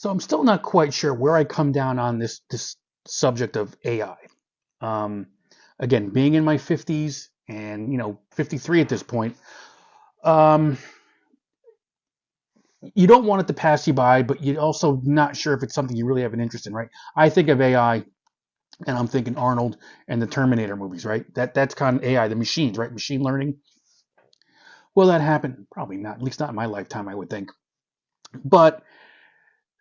So I'm still not quite sure where I come down on this subject of AI. Um, Again, being in my 50s and 53 at this point, um, you don't want it to pass you by, but you're also not sure if it's something you really have an interest in, right? I think of AI and I'm thinking Arnold and the Terminator movies, right? That's kind of AI, the machines, right? Machine learning. Will that happen? Probably not. At least not in my lifetime, I would think. But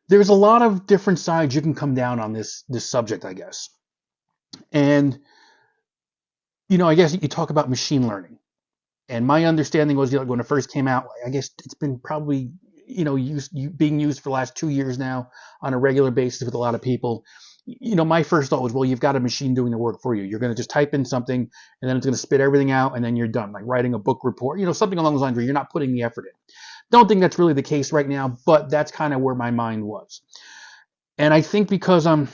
there's a lot of different sides you can come down on this subject, I guess. And I guess you talk about machine learning, and my understanding was when it first came out, I guess it's been probably being used for the last 2 years now on a regular basis with a lot of people. My first thought was, well, you've got a machine doing the work for you. You're going to just type in something, and then it's going to spit everything out, and then you're done, like writing a book report, something along those lines where you're not putting the effort in. Don't think that's really the case right now, but that's kind of where my mind was. And I think because I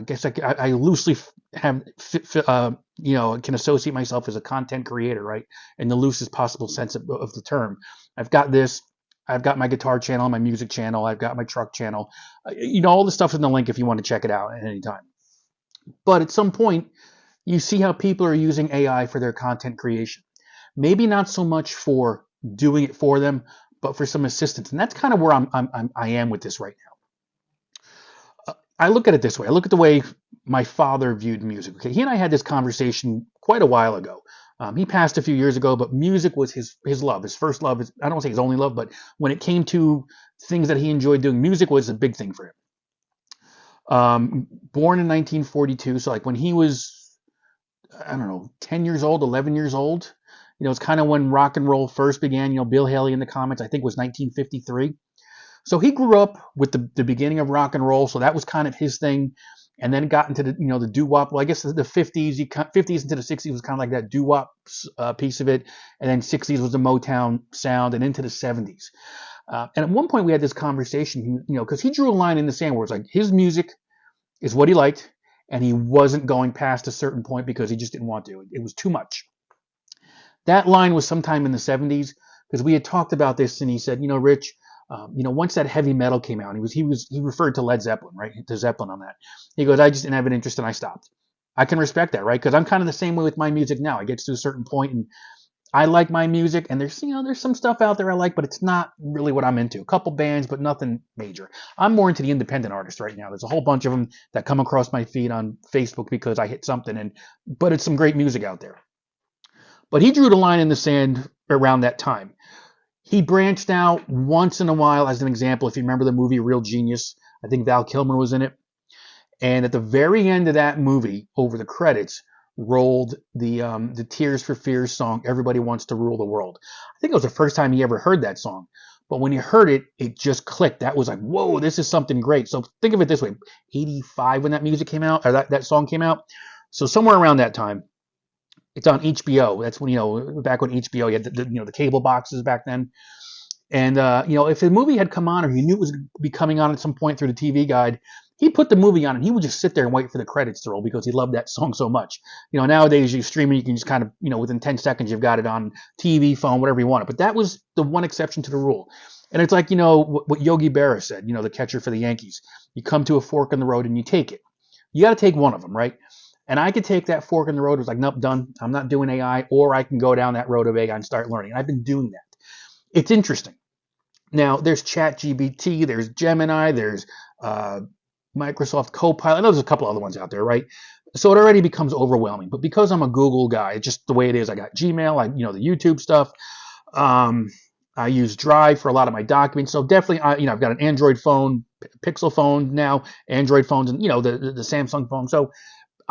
guess I loosely have, can associate myself as a content creator, right? In the loosest possible sense of the term. I've got this. I've got my guitar channel, my music channel. I've got my truck channel. All the stuff's in the link if you want to check it out at any time. But at some point, you see how people are using AI for their content creation. Maybe not so much for doing it for them, but for some assistance. And that's kind of where I am with this right now. I look at it this way. I look at the way my father viewed music. Okay, he and I had this conversation quite a while ago. He passed a few years ago, but music was his love, his first love. I don't want to say his only love, but when it came to things that he enjoyed doing, music was a big thing for him. Born in 1942, so like when he was, I don't know, 10 years old, 11 years old, it's kind of when rock and roll first began. Bill Haley in the Comets, I think, was 1953. So he grew up with the beginning of rock and roll, so that was kind of his thing. And then got into the doo-wop. Well, I guess the 50s, 50s into the 60s was kind of like that doo-wop piece of it. And then 60s was the Motown sound, and into the 70s. And at one point we had this conversation, because he drew a line in the sand where it's like his music is what he liked, and he wasn't going past a certain point because he just didn't want to. It was too much. That line was sometime in the 70s, because we had talked about this, and he said, Rich, once that heavy metal came out, he referred to Led Zeppelin, right? To Zeppelin on that. He goes, I just didn't have an interest and I stopped. I can respect that, right? Because I'm kind of the same way with my music now. I get to a certain point and I like my music, and there's some stuff out there I like, but it's not really what I'm into. A couple bands, but nothing major. I'm more into the independent artists right now. There's a whole bunch of them that come across my feed on Facebook because I hit something, but it's some great music out there. But he drew the line in the sand around that time. He branched out once in a while, as an example. If you remember the movie Real Genius, I think Val Kilmer was in it. And at the very end of that movie, over the credits, rolled the Tears for Fears song, Everybody Wants to Rule the World. I think it was the first time he ever heard that song. But when he heard it, it just clicked. That was like, whoa, this is something great. So think of it this way. 85 when that music came out, or that song came out. So somewhere around that time. It's on HBO. That's when, back when HBO, you had the cable boxes back then. And, if the movie had come on, or you knew it was going to be coming on at some point through the TV guide, he put the movie on and he would just sit there and wait for the credits to roll because he loved that song so much. Nowadays you stream it, you can just kind of, within 10 seconds, you've got it on TV, phone, whatever you want. But that was the one exception to the rule. And it's like, what Yogi Berra said, the catcher for the Yankees. You come to a fork in the road and you take it. You got to take one of them, right? And I could take that fork in the road. It was like, nope, done. I'm not doing AI. Or I can go down that road of AI and start learning. And I've been doing that. It's interesting. Now, there's ChatGPT, there's Gemini, there's Microsoft Copilot. I know there's a couple other ones out there, right? So it already becomes overwhelming. But because I'm a Google guy, it's just the way it is. I got Gmail, the YouTube stuff. I use Drive for a lot of my documents. So definitely, I've got an Android phone, Pixel phone now, Android phones, and, the Samsung phone. So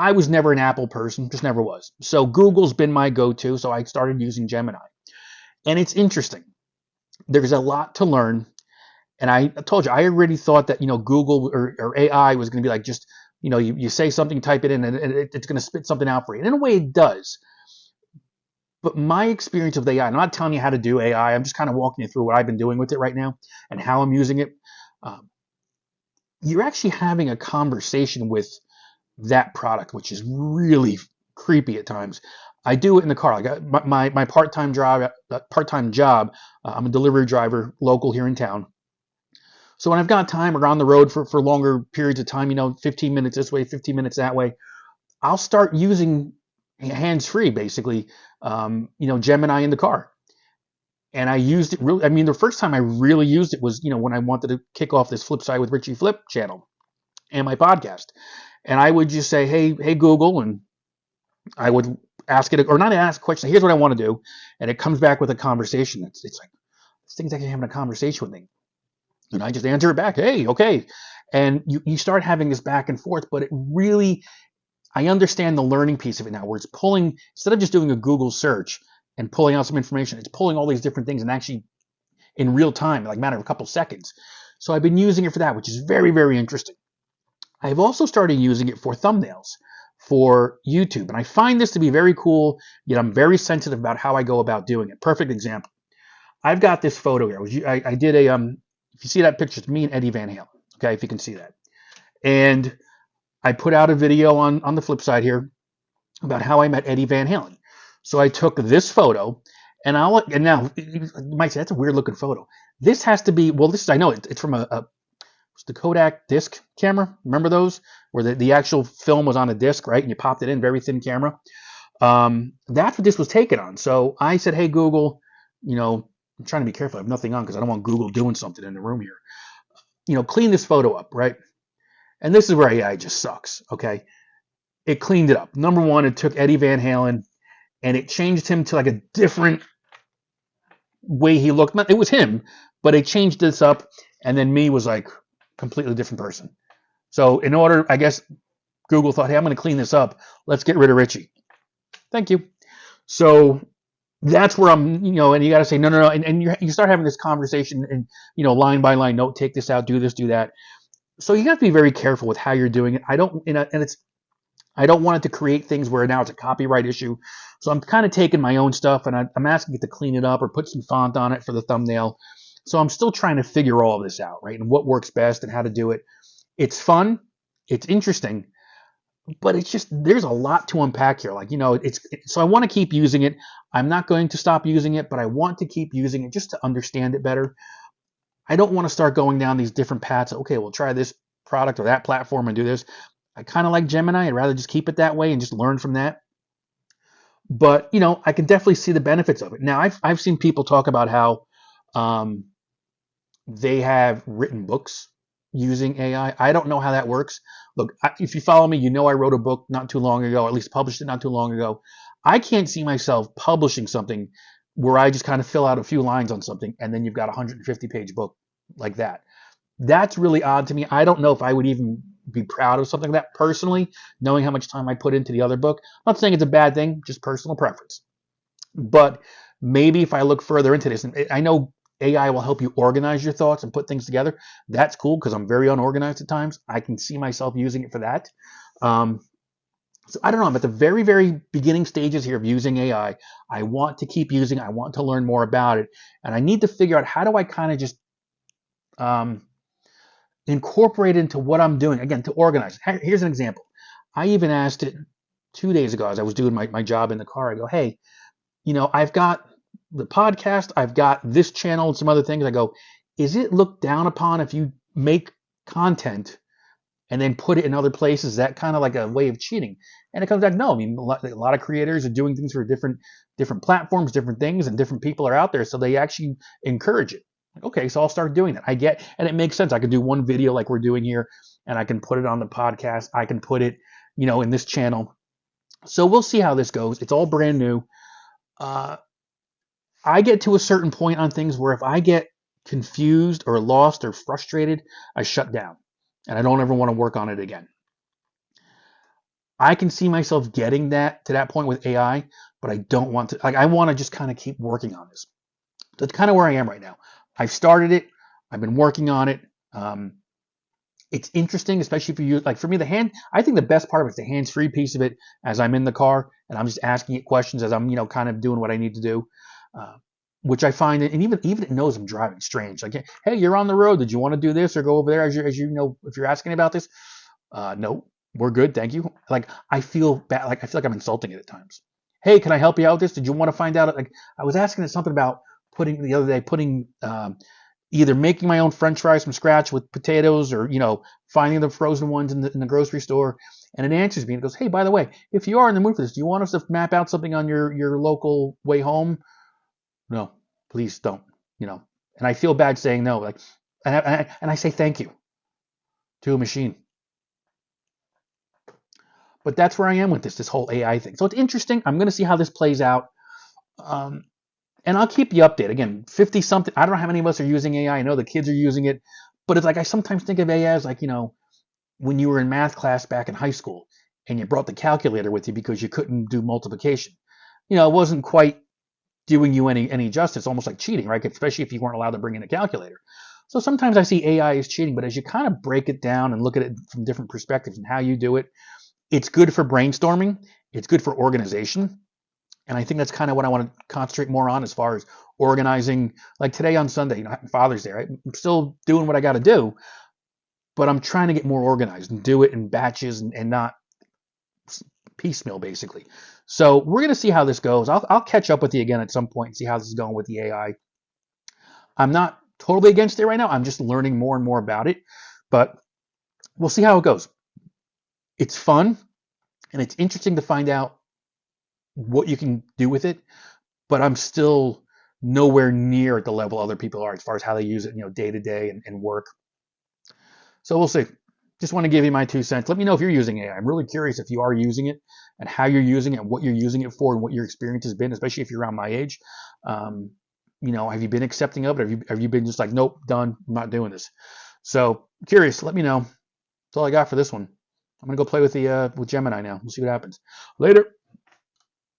I was never an Apple person, just never was. So Google's been my go-to, so I started using Gemini. And it's interesting. There's a lot to learn. And I told you, I already thought that, Google or AI was going to be like just, you say something, type it in, and it's going to spit something out for you. And in a way, it does. But my experience with AI, I'm not telling you how to do AI. I'm just kind of walking you through what I've been doing with it right now and how I'm using it. You're actually having a conversation with that product, which is really creepy at times. I do it in the car. I got my part-time job. I'm a delivery driver local here in town. So when I've got time or on the road for longer periods of time, 15 minutes this way, 15 minutes that way, I'll start using hands-free, basically, Gemini in the car. And I used it really, I mean, the first time I really used it was, when I wanted to kick off this Flip Side with Richie Flip channel and my podcast. And I would just say, hey, Google, and I would ask it, or not ask a question, here's what I want to do. And it comes back with a conversation. It's like, this thing's actually having a conversation with me. And I just answer it back, hey, okay. And you start having this back and forth, but it really, I understand the learning piece of it now, where it's pulling, instead of just doing a Google search and pulling out some information, it's pulling all these different things and actually in real time, like matter of a couple seconds. So I've been using it for that, which is very, very interesting. I've also started using it for thumbnails for YouTube. And I find this to be very cool, yet I'm very sensitive about how I go about doing it. Perfect example. I've got this photo here. I did a, if you see that picture, it's me and Eddie Van Halen. Okay, if you can see that. And I put out a video on the flip side here about how I met Eddie Van Halen. So I took this photo, and now you might say that's a weird looking photo. This has to be, well, I know it's from the Kodak disc camera. Remember those where the actual film was on a disc, right? And you popped it in, very thin camera. That's what this was taken on. So I said, hey Google, I'm trying to be careful. I have nothing on because I don't want Google doing something in the room here. Clean this photo up, right? And this is where AI just sucks, okay? It cleaned it up. Number one, it took Eddie Van Halen and it changed him to like a different way he looked. It was him, but it changed this up, and then me was like completely different person. So in order, I guess Google thought, hey, I'm going to clean this up. Let's get rid of Richie. Thank you. So that's where I'm, and you got to say, no. And you start having this conversation and, line by line, note, take this out, do this, do that. So you have to be very careful with how you're doing it. I don't want it to create things where now it's a copyright issue. So I'm kind of taking my own stuff and I'm asking it to clean it up or put some font on it for the thumbnail. So I'm still trying to figure all of this out, right? And what works best and how to do it. It's fun. It's interesting. But it's just, there's a lot to unpack here. So I want to keep using it. I'm not going to stop using it, but I want to keep using it just to understand it better. I don't want to start going down these different paths. Okay, we'll try this product or that platform and do this. I kind of like Gemini. I'd rather just keep it that way and just learn from that. But, I can definitely see the benefits of it. Now, I've seen people talk about how they have written books using AI. I don't know how that works. Look, if you follow me, I wrote a book not too long ago, or at least published it not too long ago. I can't see myself publishing something where I just kind of fill out a few lines on something and then you've got a 150-page book like that. That's really odd to me. I don't know if I would even be proud of something like that personally, knowing how much time I put into the other book. I'm not saying it's a bad thing, just personal preference. But maybe if I look further into this, and I know AI will help you organize your thoughts and put things together. That's cool because I'm very unorganized at times. I can see myself using it for that. So I don't know. I'm at the very, very beginning stages here of using AI. I want to keep using it. I want to learn more about it. And I need to figure out how do I kind of just incorporate it into what I'm doing. Again, to organize. Here's an example. I even asked it 2 days ago as I was doing my job in the car. I go, hey, I've got the podcast, I've got this channel and some other things. I go, is it looked down upon if you make content and then put it in other places? Is that kind of like a way of cheating? And it comes back, no. I mean, a lot of creators are doing things for different platforms, different things, and different people are out there, so they actually encourage it. Okay, so I'll start doing that. And it makes sense. I can do one video like we're doing here, and I can put it on the podcast. I can put it, in this channel. So we'll see how this goes. It's all brand new. I get to a certain point on things where if I get confused or lost or frustrated, I shut down and I don't ever want to work on it again. I can see myself getting to that point with AI, but I don't want to. I want to just kind of keep working on this. That's kind of where I am right now. I've started it. I've been working on it. It's interesting, especially if you use, for me, I think the best part of it is the hands-free piece of it as I'm in the car and I'm just asking it questions as I'm, kind of doing what I need to do. Which I find, and even it knows I'm driving, strange. Like, hey, you're on the road. Did you want to do this or go over there? As you if you're asking about this, no, we're good, thank you. I feel bad. I feel like I'm insulting it at times. Hey, can I help you out with this? Did you want to find out? I was asking it something about putting either making my own French fries from scratch with potatoes, or finding the frozen ones in the grocery store, and it answers me and goes, "Hey, by the way, if you are in the mood for this, do you want us to map out something on your local way home?" No, please don't. And I feel bad saying no, like, and I say thank you to a machine. But that's where I am with this whole AI thing. So it's interesting. I'm going to see how this plays out. And I'll keep you updated. Again, 50 something. I don't know how many of us are using AI. I know the kids are using it, but it's like I sometimes think of AI as like, when you were in math class back in high school and you brought the calculator with you because you couldn't do multiplication. It wasn't quite doing you any justice, almost like cheating, right? Especially if you weren't allowed to bring in a calculator. So sometimes I see AI as cheating, but as you kind of break it down and look at it from different perspectives and how you do it, it's good for brainstorming. It's good for organization. And I think that's kind of what I want to concentrate more on as far as organizing. Like today on Sunday, Father's Day, right? I'm still doing what I got to do, but I'm trying to get more organized and do it in batches and not piecemeal, basically. So we're going to see how this goes. I'll catch up with you again at some point and see how this is going with the AI. I'm not totally against it right now. I'm just learning more and more about it, but we'll see how it goes. It's fun, and it's interesting to find out what you can do with it, but I'm still nowhere near at the level other people are as far as how they use it, day to day and work. So we'll see. Just want to give you my 2 cents. Let me know if you're using AI. I'm really curious if you are using it and how you're using it and what you're using it for and what your experience has been, especially if you're around my age. Have you been accepting of it? Have you been just like, nope, done, I'm not doing this? So curious. Let me know. That's all I got for this one. I'm gonna go play with Gemini now. We'll see what happens. Later.